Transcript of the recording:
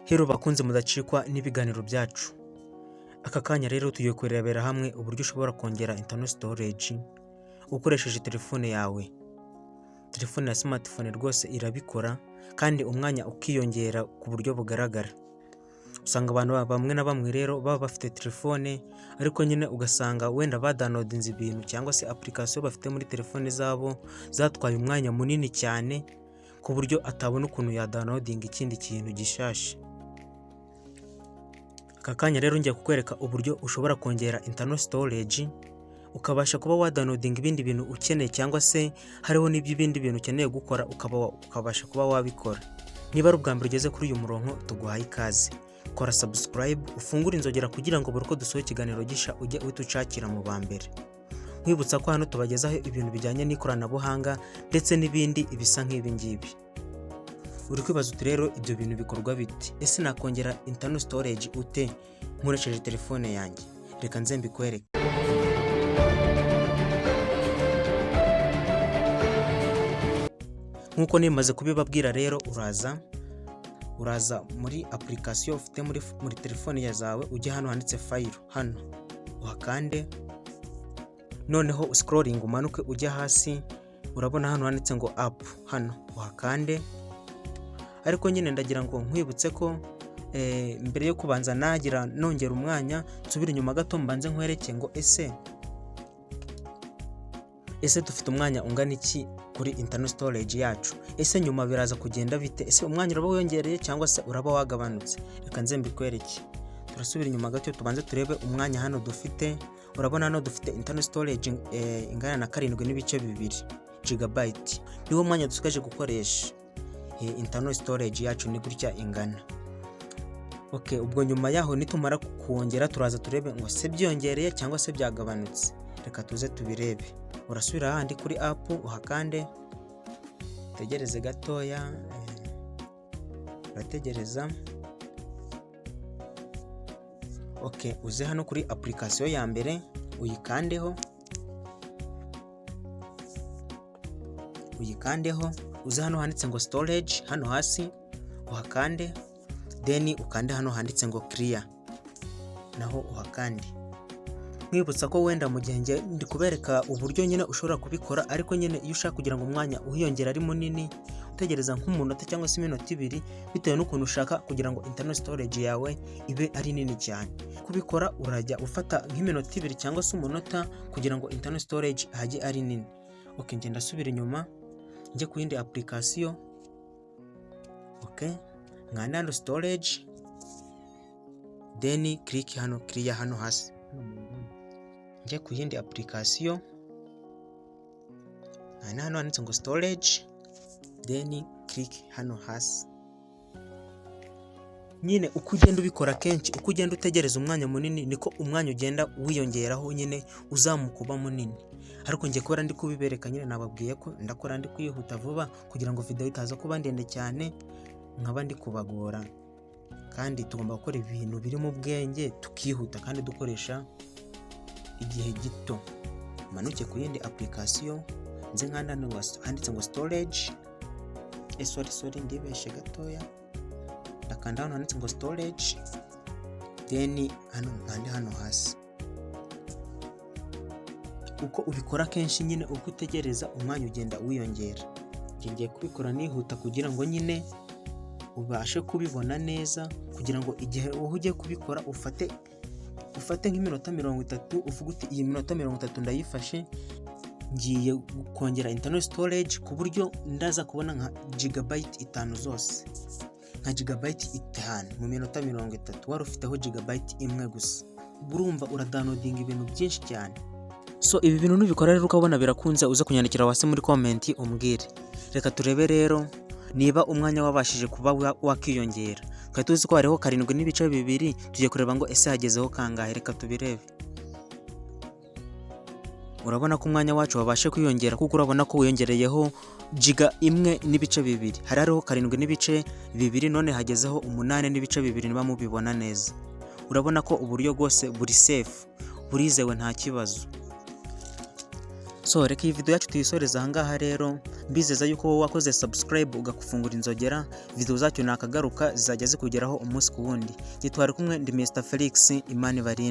Hero bakunze mudacikwa n'ibiganiro byacu. Aka kanya rero tugiye kurebera hamwe uburyo ushobora kongera internal storage ukoresheje telefone yawe. Telefone ya smartphone rwose irabikora kandi umwanya ukiyongera ku buryo bugaragara. Usanga abantu bamwe na bamwe rero baba bafite telefone ariko nyine ugasanga wenda badownloadinze ibintu cyangwa se application bafite muri telefone zabo zatwaye umwanya munini cyane ku buryo atabona ukuntu ya downloading ikindi kintu gishasha. Aka kanya rero ngiye kukwereka uburyo ushobora kongera internal storage ukabasha kuba wa downloading ibindi bintu ukeneye cyangwa se hariho n'ibindi bintu ukeneye gukora ukabasha kuba wabikora. Niba ari ubwa mbere ugeze kuri uyu murongo tuguhaye ikaze. Kora subscribe ufungure inzogera kugira ngo buri uko dusohoye ikiganiro gisha ujye utucakira mu ba mbere. Nkwibutsa ko hano tubagezaho ibintu bijyanye n'ikoranabuhanga ndetse n'ibindi ibisa nk'ibi ngibi. Uri kwibaza uti rero ibyo bintu bikorwa biti? Ese nakongera internal storage ute nkoresheje telefone yanjye? Reka nze mbikwereke. Nkuko nimaze kubibabwira rero uraza muri application ufite muri telefone ya zawe ujye hano handitse file hano uhakande, noneho scrolling umanuke ujya hasi urabona hano handitse ngo app hano uhakande. Ariko nyine ndagira ngo nkwibutse ko mbere yo kubanza nongera umwanya nsubira inyuma gato mbanze nkwereke ngo ese dufite umwanya ungana iki kuri internal storage yacu? Ese nyuma biraza kugenda bite? Ese umwanya uraba wiyongereye cyangwa se uraba wagabanutse? Reka nze mbikwereke. Turasubira inyuma gato tubanze turebe umwanya hano dufite. Urabona hano dufite internal storage ingana na 7.2 GB. Niwo mwanya dusigaje gukoresha. Internal storage yacu ni gutya ingana. Okay, ubwo nyuma yaho nitumara kuongera turaza turebe ngo se byongereye cyangwa se byagabanutse. Reka tuze tubirebe. Urasubira handi kuri app uhakande, tegereze gatoya, urategereza. Okay, uze hano kuri application ya mbere uyikandeho, uze hano handitse ngo storage hano hasi uhakande, then ukande hano handitse ngo clear naho uhakande. Mwibutsa ko wenda mu gihe ndi kubereka uburyo nyine ushobora kubikora, ariko nyine iyo ushaka kugira ngo umwanya uhiyongera ari munini utegereza nk'umunota cyangwa se iminota 2 bitewe n'ukuntu ushaka kugira ngo internal storage yawe ibe ari nini cyane. Kubikora urajya ufata nk'iminota 2 cyangwa se umunota kugira ngo internal storage hajye ari nini. Okay, ngenda subira inyuma njye ku yindi application. Okay, nkanda hano storage, then click hano clear hano hasi. Njye ku yindi application hano handitse ngo storage, then click hano hasi. Nyine uko ugenda ubikora kenshi, uko ugenda utegereza umwanya munini niko umwanya ugenda wiyongeraho nyine uzamukuba munini. Ariko ngiye kubera ndi kubibereka nyine nababwiye ko ndakora ndi kwihuta vuba kugira ngo video itaza kuba ndende cyane nkaba ndi kubagora, kandi tugomba gukora ibintu biri mu bwenge tukihuta kandi dukoresha igihe gito. Manuke ku yindi application nze nkanda handitse ngo storage, sorry ndibeshe gatoya, ndakanda hano handitse ngo storage, then hano nkande hano hasi. Uko ubikora kenshi nyine uko utegereza umwanya ugenda wiyongera. Ngiye kubikora nihuta kugira ngo nyine ubashe kubibona neza, kugira ngo igihe ugiye kubikora ufate nk'iminota 30 uvuga uti iyi minota 30 ndayifashe ngiye kongera internal storage ku buryo ndaza kubona nka gigabyte 5 zose, nka gigabyte 5 mu minota 30 wari ufiteho gigabyte imwe gusa. Urumva uradownloading ibintu byinshi cyane. So ibi bintu nubikora rero ukabona birakunze uza kunyandikira wase muri comment umbwire. Reka turebe rero niba umwanya wabashije kuba wakiyongera. Twari tuzi ko hariho 7.2 tugiye kureba ngo ese hagezeho kangahe. Reka tubirebe. Urabona ko umwanya wacu wabashe kwiyongera kuko urabona ko wiyongereyeho giga 1.2. Hariho 7.2 none hagezeho 8.2 niba mubibona neza. Urabona ko uburyo bwose buri safe, burizewe nta kibazo. So reka iyi video yacu tuyisoreza ahangaha rero, mbizeza yuko wowe wakoze subscribe ugafungura inzogera, video zacu nakagaruka zizajya zikugeraho umunsi ku wundi. Twari kumwe, ndi Mr Felix, Imana ibarinde.